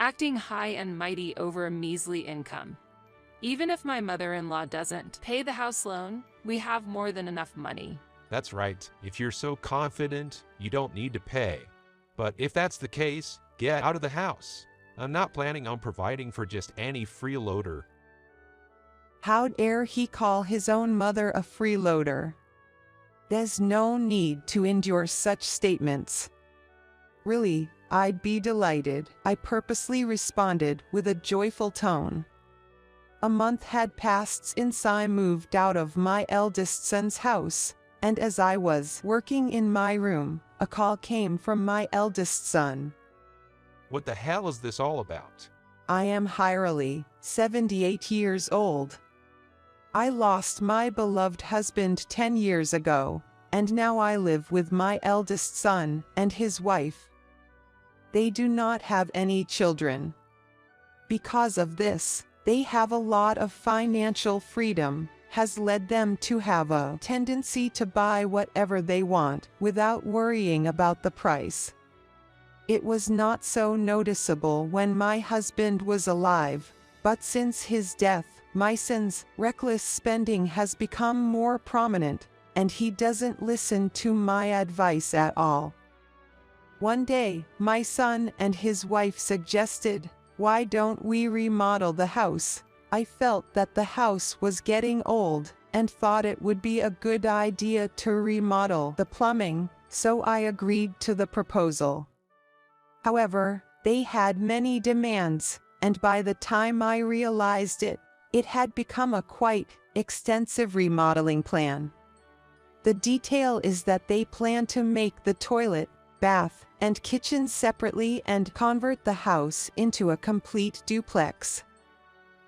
acting high and mighty over a measly income. Even if my mother-in-law doesn't pay the house loan, we have more than enough money. That's right. If you're so confident, you don't need to pay. But if that's the case, get out of the house. I'm not planning on providing for just any freeloader. How dare he call his own mother a freeloader? There's no need to endure such statements. Really, I'd be delighted, I purposely responded with a joyful tone. A month had passed since I moved out of my eldest son's house, and as I was working in my room, a call came from my eldest son. What the hell is this all about? I am Hirely, 78 years old. I lost my beloved husband 10 years ago, and now I live with my eldest son and his wife. They do not have any children. Because of this, they have a lot of financial freedom, has led them to have a tendency to buy whatever they want without worrying about the price. It was not so noticeable when my husband was alive, but since his death, my son's reckless spending has become more prominent, and he doesn't listen to my advice at all. One day, my son and his wife suggested, "Why don't we remodel the house?" I felt that the house was getting old, and thought it would be a good idea to remodel the plumbing, so I agreed to the proposal. However, they had many demands, and by the time I realized it, it had become a quite extensive remodeling plan. The detail is that they plan to make the toilet, bath, and kitchen separately and convert the house into a complete duplex.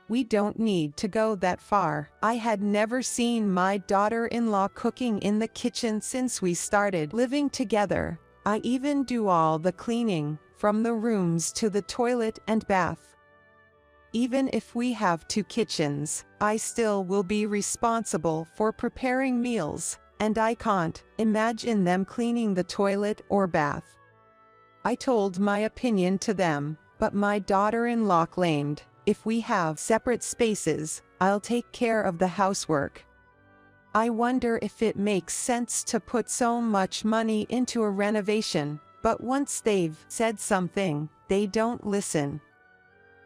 We don't need to go that far. I had never seen my daughter-in-law cooking in the kitchen since we started living together. I even do all the cleaning, from the rooms to the toilet and bath. Even if we have two kitchens, I still will be responsible for preparing meals, and I can't imagine them cleaning the toilet or bath. I told my opinion to them, but my daughter-in-law claimed, "If we have separate spaces, I'll take care of the housework." I wonder if it makes sense to put so much money into a renovation, but once they've said something, they don't listen.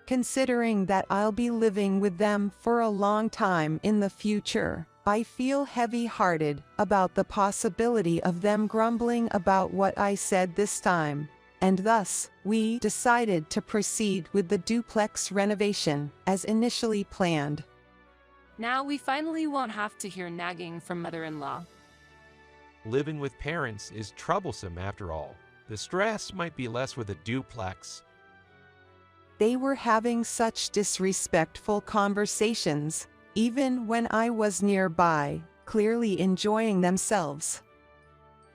Considering that I'll be living with them for a long time in the future, I feel heavy-hearted about the possibility of them grumbling about what I said this time, and thus, we decided to proceed with the duplex renovation as initially planned. Now we finally won't have to hear nagging from mother-in-law. Living with parents is troublesome after all. The stress might be less with a duplex. They were having such disrespectful conversations, even when I was nearby, clearly enjoying themselves.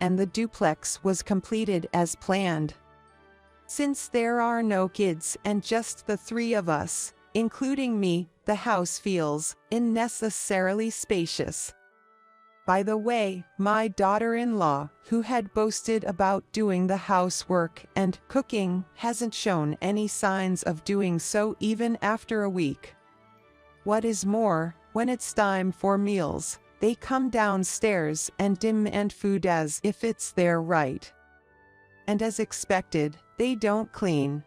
And the duplex was completed as planned. Since there are no kids and just the three of us, including me, the house feels unnecessarily spacious. By the way, my daughter-in-law, who had boasted about doing the housework and cooking, hasn't shown any signs of doing so even after a week. What is more, when it's time for meals, they come downstairs and demand food as if it's their right. And as expected, they don't clean.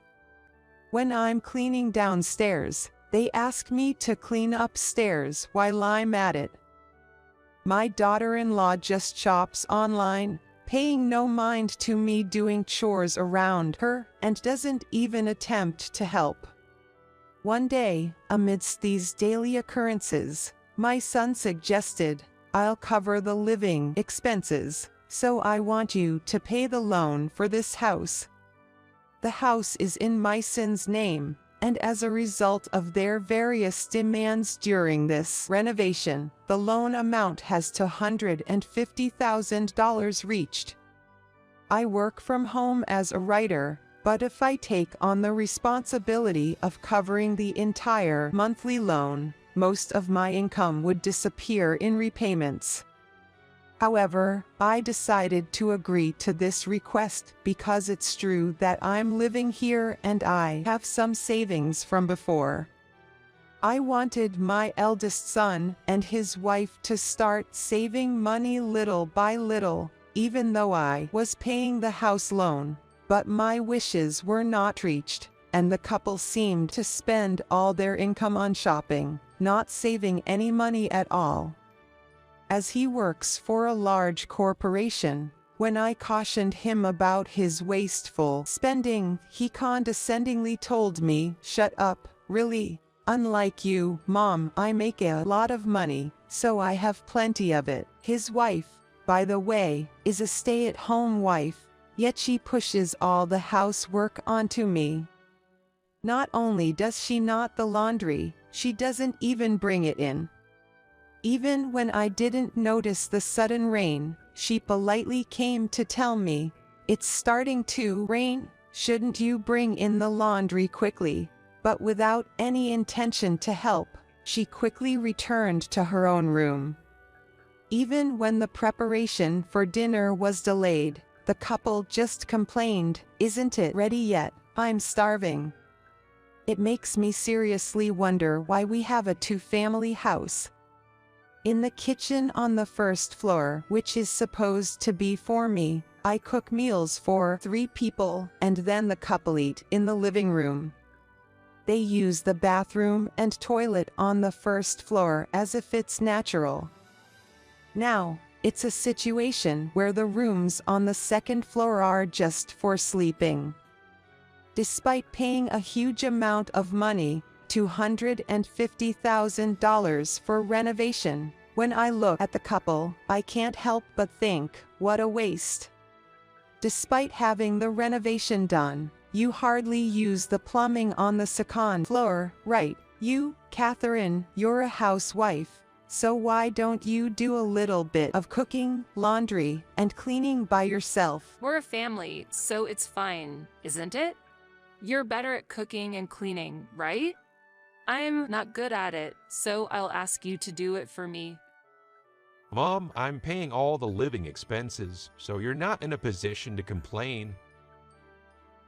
When I'm cleaning downstairs, they ask me to clean upstairs while I'm at it. My daughter-in-law just shops online, paying no mind to me doing chores around her, and doesn't even attempt to help. One day, amidst these daily occurrences, my son suggested, "I'll cover the living expenses, so I want you to pay the loan for this house." The house is in my son's name, and as a result of their various demands during this renovation, the loan amount has to $150,000 reached. I work from home as a writer, but if I take on the responsibility of covering the entire monthly loan, most of my income would disappear in repayments. However, I decided to agree to this request because it's true that I'm living here and I have some savings from before. I wanted my eldest son and his wife to start saving money little by little, even though I was paying the house loan. But my wishes were not reached, and the couple seemed to spend all their income on shopping, not saving any money at all. As he works for a large corporation, when I cautioned him about his wasteful spending, he condescendingly told me, "Shut up, really. Unlike you, Mom, I make a lot of money, so I have plenty of it." His wife, by the way, is a stay-at-home wife, yet she pushes all the housework onto me. Not only does she not the laundry, she doesn't even bring it in. Even when I didn't notice the sudden rain, she politely came to tell me, "It's starting to rain, shouldn't you bring in the laundry quickly?" But without any intention to help, she quickly returned to her own room. Even when the preparation for dinner was delayed, the couple just complained, "Isn't it ready yet? I'm starving." It makes me seriously wonder why we have a two-family house. In the kitchen on the first floor, which is supposed to be for me, I cook meals for 3 people, and then the couple eat in the living room. They use the bathroom and toilet on the first floor as if it's natural. Now, it's a situation where the rooms on the second floor are just for sleeping. Despite paying a huge amount of money, $250,000 for renovation, when I look at the couple, I can't help but think, what a waste. Despite having the renovation done, you hardly use the plumbing on the second floor, right? You, Catherine, you're a housewife, so why don't you do a little bit of cooking, laundry, and cleaning by yourself? We're a family, so it's fine, isn't it? You're better at cooking and cleaning, right? I'm not good at it, so I'll ask you to do it for me. Mom, I'm paying all the living expenses, so you're not in a position to complain.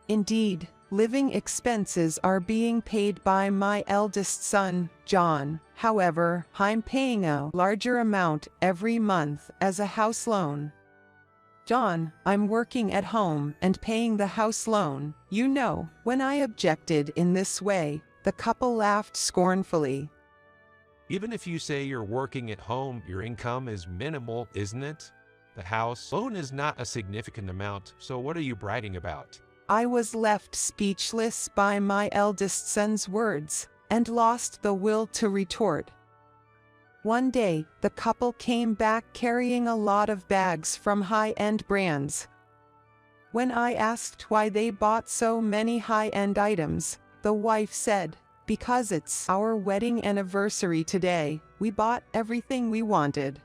Indeed, living expenses are being paid by my eldest son, John. However, I'm paying a larger amount every month as a house loan. John, I'm working at home and paying the house loan. You know, when I objected in this way, the couple laughed scornfully. Even if you say you're working at home, your income is minimal, isn't it? The house loan is not a significant amount, so what are you bragging about? I was left speechless by my eldest son's words, and lost the will to retort. One day, the couple came back carrying a lot of bags from high-end brands. When I asked why they bought so many high-end items, the wife said, "Because it's our wedding anniversary today, we bought everything we wanted.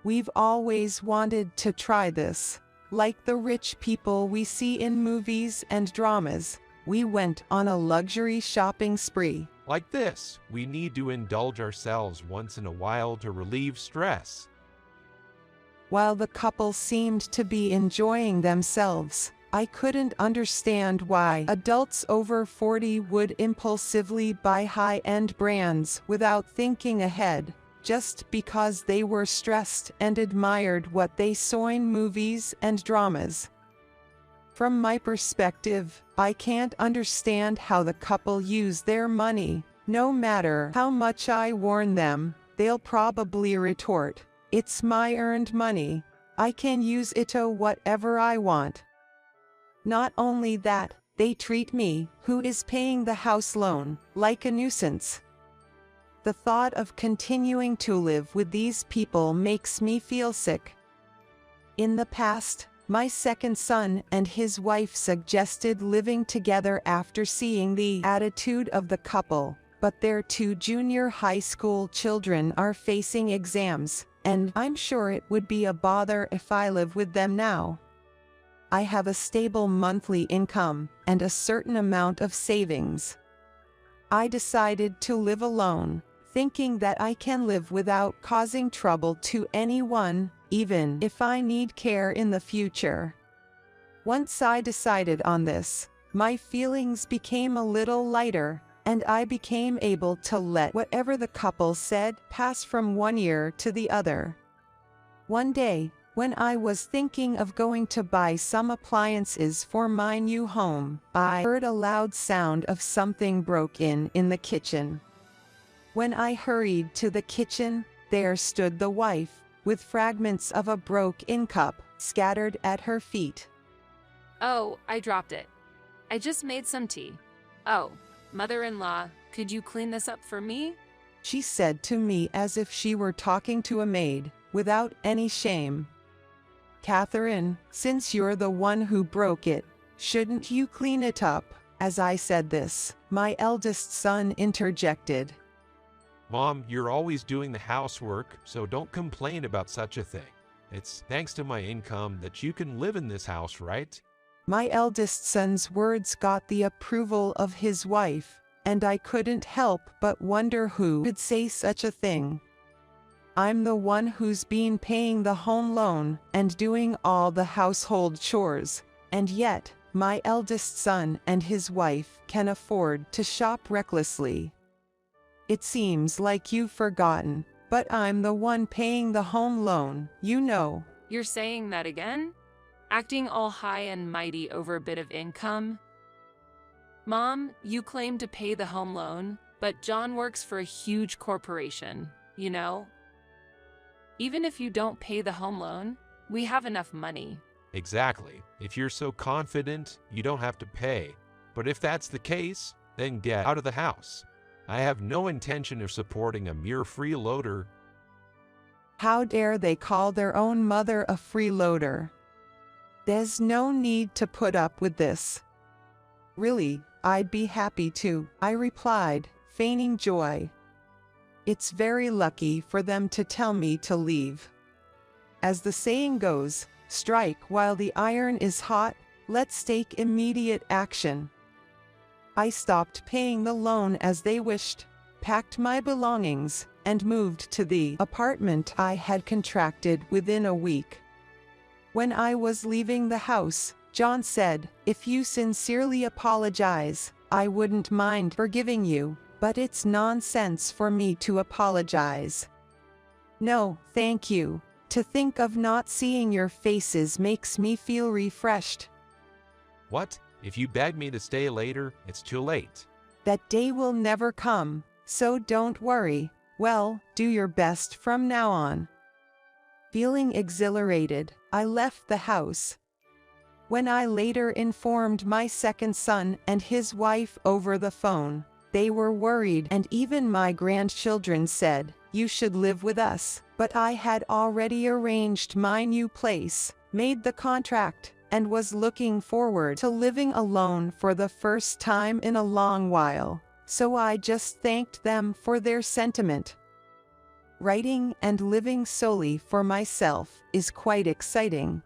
We've always wanted to try this. Like the rich people we see in movies and dramas, we went on a luxury shopping spree." Like this, we need to indulge ourselves once in a while to relieve stress. While the couple seemed to be enjoying themselves, I couldn't understand why adults over 40 would impulsively buy high-end brands without thinking ahead, just because they were stressed and admired what they saw in movies and dramas. From my perspective, I can't understand how the couple use their money. No matter how much I warn them, they'll probably retort, "It's my earned money. I can use it to whatever I want." Not only that, they treat me, who is paying the house loan, like a nuisance. The thought of continuing to live with these people makes me feel sick. In the past, my second son and his wife suggested living together after seeing the attitude of the couple, but their 2 junior high school children are facing exams, and I'm sure it would be a bother if I live with them now. I have a stable monthly income and a certain amount of savings. I decided to live alone, thinking that I can live without causing trouble to anyone, even if I need care in the future. Once I decided on this, my feelings became a little lighter, and I became able to let whatever the couple said pass from one ear to the other. One day, when I was thinking of going to buy some appliances for my new home, I heard a loud sound of something broke in the kitchen. When I hurried to the kitchen, there stood the wife, with fragments of a broken cup scattered at her feet. Oh, I dropped it. I just made some tea. Oh, mother-in-law, could you clean this up for me? She said to me as if she were talking to a maid, without any shame. Catherine, since you're the one who broke it, shouldn't you clean it up? As I said this, my eldest son interjected. Mom, you're always doing the housework, so don't complain about such a thing. It's thanks to my income that you can live in this house, right? My eldest son's words got the approval of his wife, and I couldn't help but wonder who could say such a thing. I'm the one who's been paying the home loan and doing all the household chores, and yet, my eldest son and his wife can afford to shop recklessly. It seems like you've forgotten, but I'm the one paying the home loan, you know. You're saying that again? Acting all high and mighty over a bit of income? Mom, you claim to pay the home loan, but John works for a huge corporation, you know? Even if you don't pay the home loan, we have enough money. Exactly. If you're so confident, you don't have to pay. But if that's the case, then get out of the house. I have no intention of supporting a mere freeloader. How dare they call their own mother a freeloader? There's no need to put up with this. Really, I'd be happy to, I replied, feigning joy. It's very lucky for them to tell me to leave. As the saying goes, strike while the iron is hot, let's take immediate action. I stopped paying the loan as they wished, packed my belongings, and moved to the apartment I had contracted within a week. When I was leaving the house, John said, "If you sincerely apologize, I wouldn't mind forgiving you, but it's nonsense for me to apologize." "No, thank you. To think of not seeing your faces makes me feel refreshed." What? If you beg me to stay later, it's too late. "That day will never come, so don't worry. Well, do your best from now on." Feeling exhilarated, I left the house. When I later informed my second son and his wife over the phone, they were worried, and even my grandchildren said, "You should live with us." But I had already arranged my new place, made the contract, and was looking forward to living alone for the first time in a long while, so I just thanked them for their sentiment. Writing and living solely for myself is quite exciting.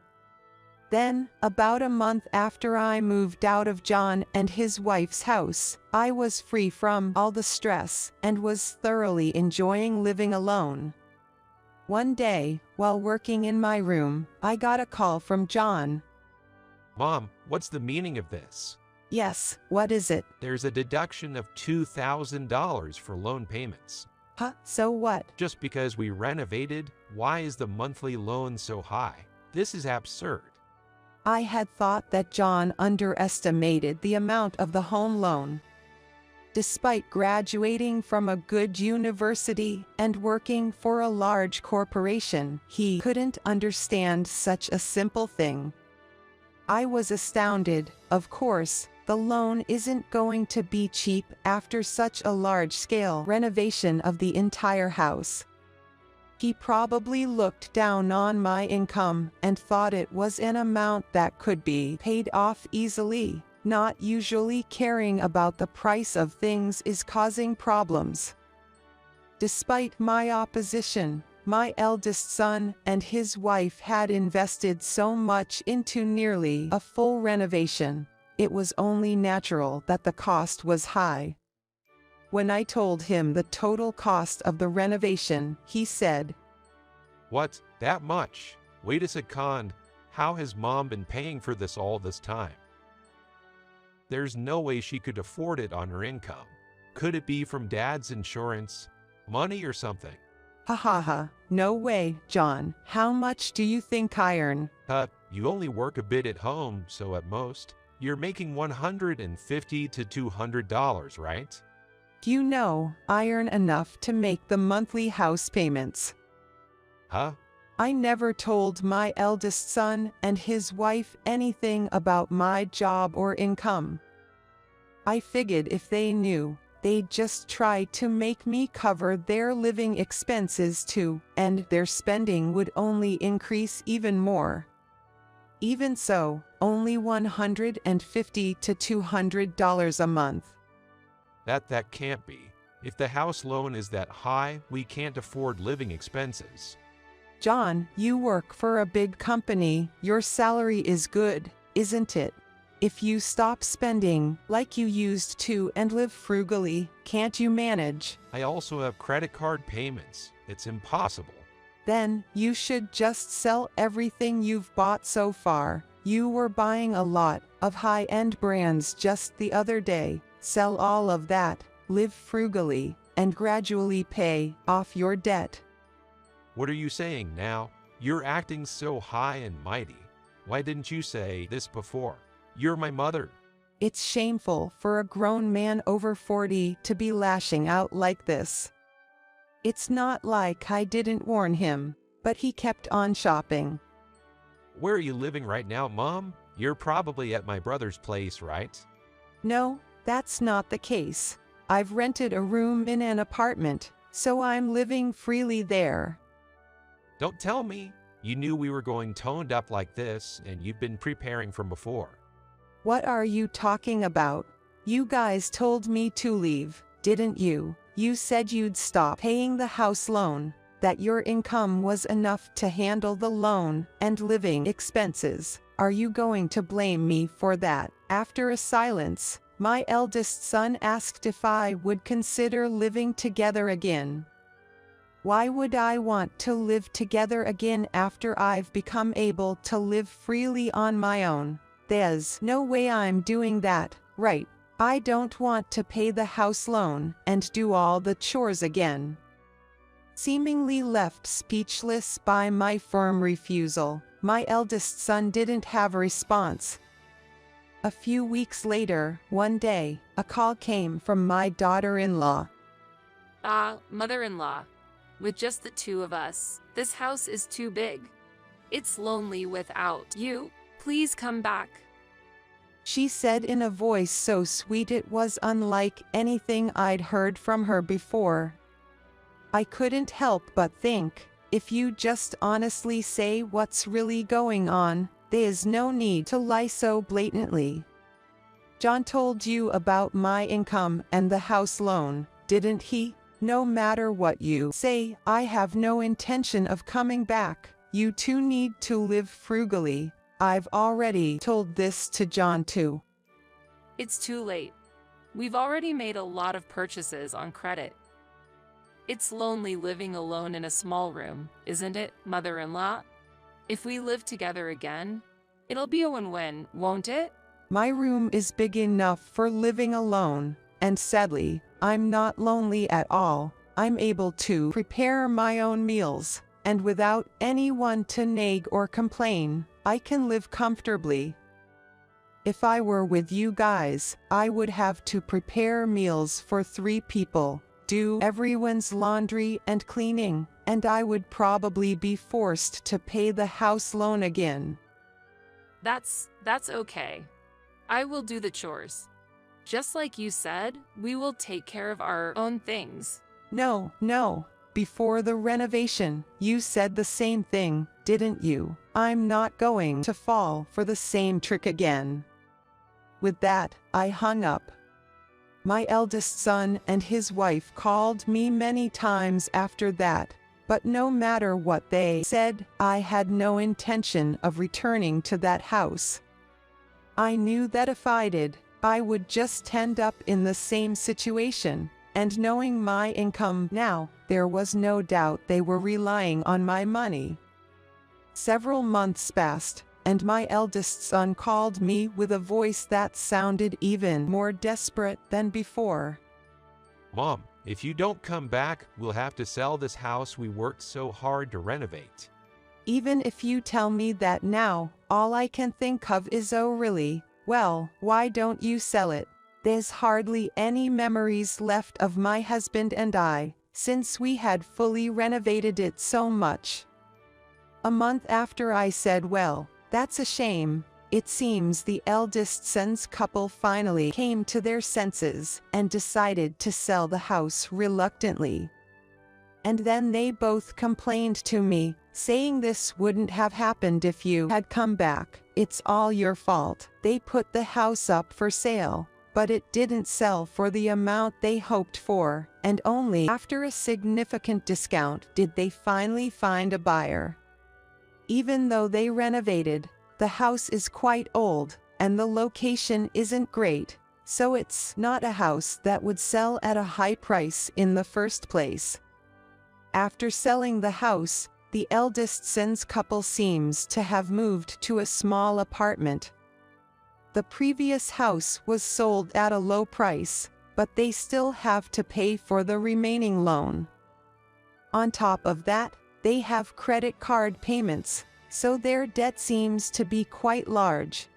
Then, about a month after I moved out of John and his wife's house, I was free from all the stress and was thoroughly enjoying living alone. One day, while working in my room, I got a call from John. Mom, what's the meaning of this? "Yes, what is it?" There's a deduction of $2,000 for loan payments. "Huh, so what?" Just because we renovated, why is the monthly loan so high? This is absurd. I had thought that John underestimated the amount of the home loan. Despite graduating from a good university and working for a large corporation, he couldn't understand such a simple thing. I was astounded. Of course, the loan isn't going to be cheap after such a large-scale renovation of the entire house. He probably looked down on my income and thought it was an amount that could be paid off easily. Not usually caring about the price of things is causing problems. Despite my opposition, my eldest son and his wife had invested so much into nearly a full renovation. It was only natural that the cost was high. When I told him the total cost of the renovation, he said, What? That much? Wait a second. How has Mom been paying for this all this time? There's no way she could afford it on her income. Could it be from Dad's insurance, money or something? "Ha ha ha, no way, John. How much do you think I earn?" You only work a bit at home, so at most, you're making $150 to $200, right? "You know, I earn enough to make the monthly house payments." Huh? I never told my eldest son and his wife anything about my job or income. I figured if they knew, they'd just try to make me cover their living expenses too, and their spending would only increase even more. Even so, only $150 to $200 a month. That can't be. If the house loan is that high, we can't afford living expenses. John, you work for a big company. Your salary is good, isn't it? If you stop spending like you used to and live frugally, can't you manage? I also have credit card payments. It's impossible. Then you should just sell everything you've bought so far. You were buying a lot of high-end brands just the other day. Sell all of that, live frugally, and gradually pay off your debt. What are you saying now? You're acting so high and mighty. Why didn't you say this before? You're my mother. It's shameful for a grown man over 40 to be lashing out like this. It's not like I didn't warn him, but he kept on shopping. Where are you living right now, Mom? You're probably at my brother's place, right? No, that's not the case. I've rented a room in an apartment, so I'm living freely there. Don't tell me. You knew we were going toned up like this, and you've been preparing from before. What are you talking about? You guys told me to leave, didn't you? You said you'd stop paying the house loan, that your income was enough to handle the loan and living expenses. Are you going to blame me for that? After a silence, my eldest son asked if I would consider living together again. Why would I want to live together again after I've become able to live freely on my own? There's no way I'm doing that, right? I don't want to pay the house loan and do all the chores again. Seemingly left speechless by my firm refusal, my eldest son didn't have a response. A few weeks later, one day, a call came from my daughter-in-law. Mother-in-law. With just the two of us, this house is too big. It's lonely without you. Please come back. She said in a voice so sweet it was unlike anything I'd heard from her before. I couldn't help but think, if you just honestly say what's really going on, there's no need to lie so blatantly. John told you about my income and the house loan, didn't he? No matter what you say, I have no intention of coming back. You two need to live frugally. I've already told this to John too. It's too late. We've already made a lot of purchases on credit. It's lonely living alone in a small room, isn't it, mother-in-law? If we live together again, it'll be a win-win, won't it? My room is big enough for living alone, and sadly, I'm not lonely at all. I'm able to prepare my own meals, and without anyone to nag or complain, I can live comfortably. If I were with you guys, I would have to prepare meals for 3 people, do everyone's laundry and cleaning, and I would probably be forced to pay the house loan again. That's okay. I will do the chores. Just like you said, we will take care of our own things. No. Before the renovation, you said the same thing, didn't you? I'm not going to fall for the same trick again. With that, I hung up. My eldest son and his wife called me many times after that, but no matter what they said, I had no intention of returning to that house. I knew that if I did, I would just end up in the same situation. and knowing my income now, there was no doubt they were relying on my money. Several months passed, and my eldest son called me with a voice that sounded even more desperate than before. Mom, if you don't come back, we'll have to sell this house we worked so hard to renovate. Even if you tell me that now, all I can think of is, oh really? Well, why don't you sell it? There's hardly any memories left of my husband and I, since we had fully renovated it so much. A month after I said, well, that's a shame. It seems the eldest son's couple finally came to their senses and decided to sell the house reluctantly. And then they both complained to me, saying this wouldn't have happened if you had come back. It's all your fault. They put the house up for sale, but it didn't sell for the amount they hoped for, and only after a significant discount did they finally find a buyer. Even though they renovated, the house is quite old, and the location isn't great, so it's not a house that would sell at a high price in the first place. After selling the house, the eldest son's couple seems to have moved to a small apartment. The previous house was sold at a low price, but they still have to pay for the remaining loan. On top of that, they have credit card payments, so their debt seems to be quite large.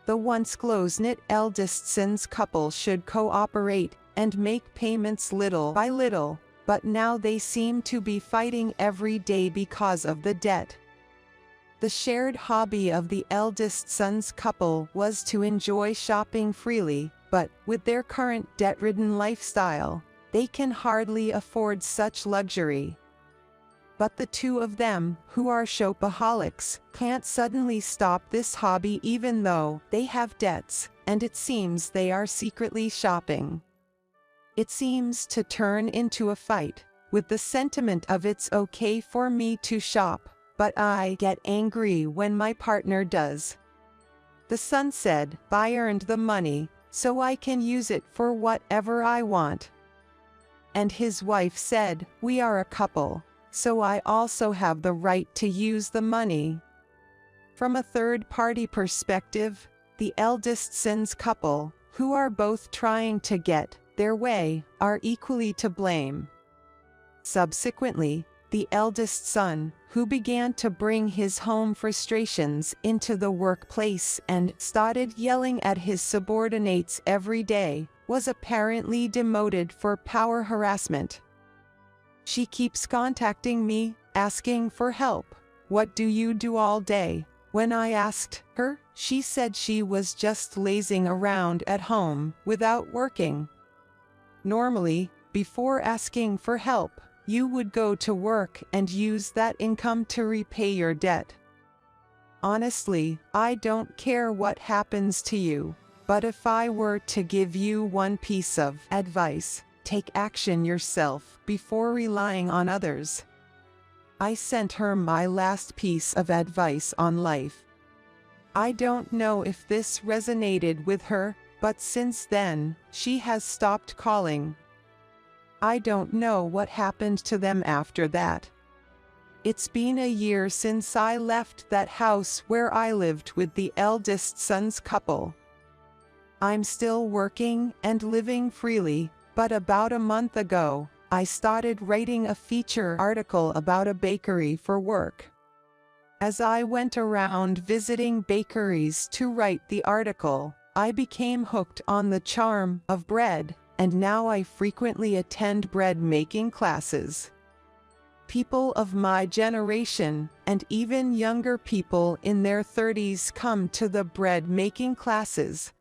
The once close-knit eldest son's couple should cooperate and make payments little by little, but now they seem to be fighting every day because of the debt. The shared hobby of the eldest son's couple was to enjoy shopping freely, but with their current debt-ridden lifestyle, they can hardly afford such luxury. But the two of them, who are shopaholics, can't suddenly stop this hobby even though they have debts, and it seems they are secretly shopping. It seems to turn into a fight, with the sentiment of it's okay for me to shop, but I get angry when my partner does. The son said, I earned the money, so I can use it for whatever I want. And his wife said, we are a couple, so I also have the right to use the money. From a third-party perspective, the eldest son's couple, who are both trying to get their way, are equally to blame. Subsequently, the eldest son, who began to bring his home frustrations into the workplace and started yelling at his subordinates every day, was apparently demoted for power harassment. She keeps contacting me, asking for help. What do you do all day? When I asked her, she said she was just lazing around at home without working. Normally, before asking for help, you would go to work and use that income to repay your debt. Honestly, I don't care what happens to you, but if I were to give you one piece of advice, take action yourself before relying on others. I sent her my last piece of advice on life. I don't know if this resonated with her, but since then, she has stopped calling. I don't know what happened to them after that. It's been a year since I left that house where I lived with the eldest son's couple. I'm still working and living freely, but about a month ago, I started writing a feature article about a bakery for work. As I went around visiting bakeries to write the article, I became hooked on the charm of bread, and now I frequently attend bread-making classes. People of my generation, and even younger people in their 30s, come to the bread-making classes.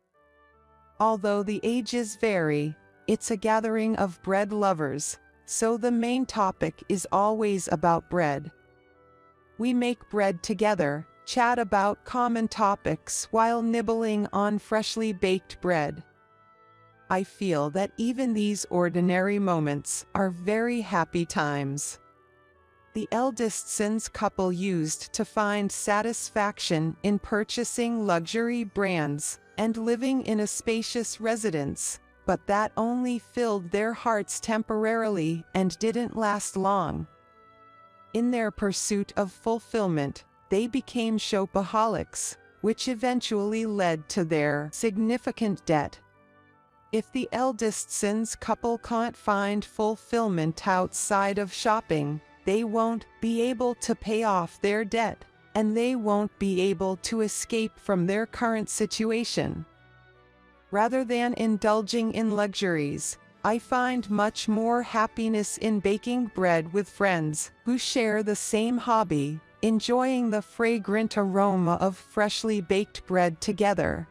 Although the ages vary, it's a gathering of bread lovers, so the main topic is always about bread. We make bread together, chat about common topics while nibbling on freshly baked bread. I feel that even these ordinary moments are very happy times. The eldest son's couple used to find satisfaction in purchasing luxury brands and living in a spacious residence, but that only filled their hearts temporarily and didn't last long. In their pursuit of fulfillment, they became shopaholics, which eventually led to their significant debt. If the eldest son's couple can't find fulfillment outside of shopping, they won't be able to pay off their debt, and they won't be able to escape from their current situation. Rather than indulging in luxuries, I find much more happiness in baking bread with friends who share the same hobby, enjoying the fragrant aroma of freshly baked bread together.